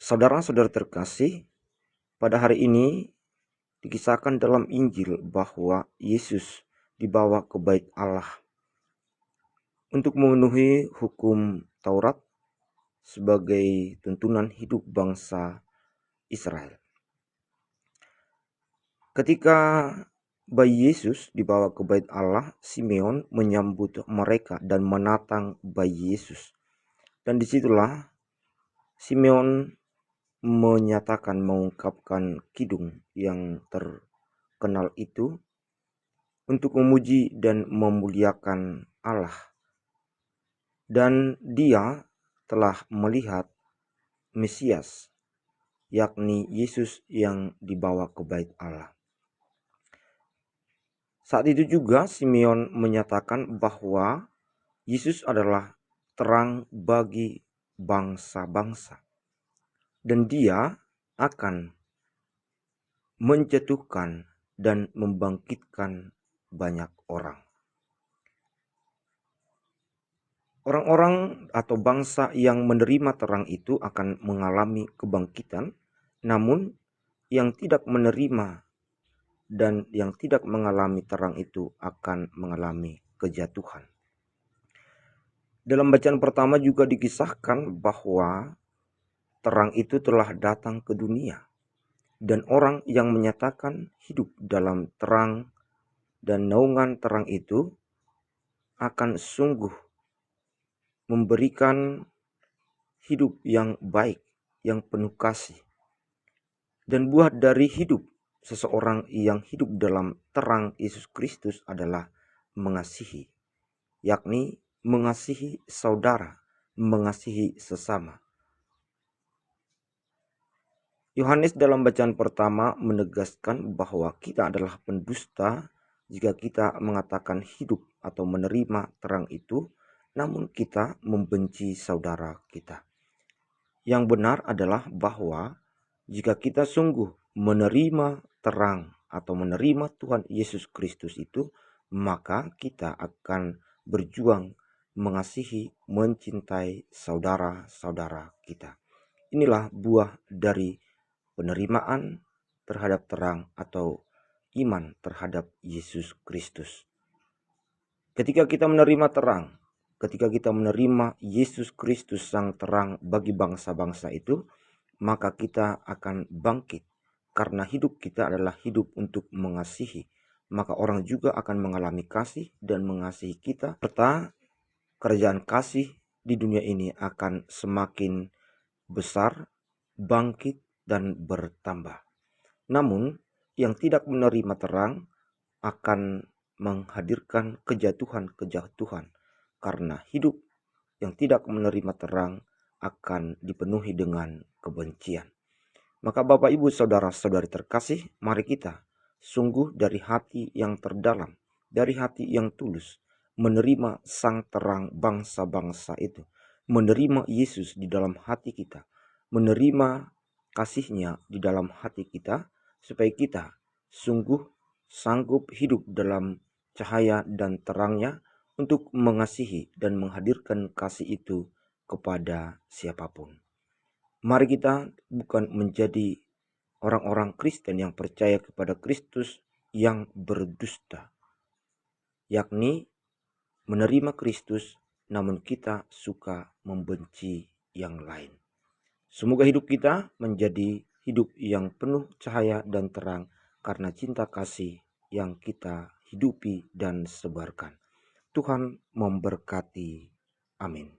Saudara-saudara terkasih, pada hari ini dikisahkan dalam Injil bahwa Yesus dibawa ke bait Allah untuk memenuhi hukum Taurat sebagai tuntunan hidup bangsa Israel. Ketika bayi Yesus dibawa ke bait Allah, Simeon menyambut mereka dan menatang bayi Yesus. Dan disitulah Simeon mengungkapkan kidung yang terkenal itu untuk memuji dan memuliakan Allah. Dan dia telah melihat Mesias, yakni Yesus yang dibawa ke bait Allah. Saat itu juga Simeon menyatakan bahwa Yesus adalah terang bagi bangsa-bangsa. Dan dia akan menjatuhkan dan membangkitkan banyak orang. Orang-orang atau bangsa yang menerima terang itu akan mengalami kebangkitan, namun yang tidak menerima dan yang tidak mengalami terang itu akan mengalami kejatuhan. Dalam bacaan pertama juga dikisahkan bahwa terang itu telah datang ke dunia. Dan orang yang menyatakan hidup dalam terang dan naungan terang itu akan sungguh memberikan hidup yang baik, yang penuh kasih. Dan buah dari hidup seseorang yang hidup dalam terang Yesus Kristus adalah mengasihi, yakni mengasihi saudara, mengasihi sesama. Yohanes dalam bacaan pertama menegaskan bahwa kita adalah pendusta jika kita mengatakan hidup atau menerima terang itu, namun kita membenci saudara kita. Yang benar adalah bahwa jika kita sungguh menerima terang atau menerima Tuhan Yesus Kristus itu, maka kita akan berjuang mengasihi, mencintai saudara-saudara kita. Inilah buah dari penerimaan terhadap terang atau iman terhadap Yesus Kristus. Ketika kita menerima terang, ketika kita menerima Yesus Kristus sang terang bagi bangsa-bangsa itu, maka kita akan bangkit karena hidup kita adalah hidup untuk mengasihi. Maka orang juga akan mengalami kasih dan mengasihi kita, serta kerajaan kasih di dunia ini akan semakin besar, bangkit, dan bertambah. Namun, yang tidak menerima terang akan menghadirkan kejatuhan-kejatuhan, karena hidup yang tidak menerima terang akan dipenuhi dengan kebencian. Maka Bapak Ibu Saudara-saudari terkasih, mari kita sungguh dari hati yang terdalam, dari hati yang tulus, menerima sang terang bangsa-bangsa itu, menerima Yesus di dalam hati kita, menerima kasih-Nya di dalam hati kita, supaya kita sungguh sanggup hidup dalam cahaya dan terang-Nya untuk mengasihi dan menghadirkan kasih itu kepada siapapun. Mari kita bukan menjadi orang-orang Kristen yang percaya kepada Kristus yang berdusta, yakni menerima Kristus namun kita suka membenci yang lain. Semoga hidup kita menjadi hidup yang penuh cahaya dan terang karena cinta kasih yang kita hidupi dan sebarkan. Tuhan memberkati. Amin.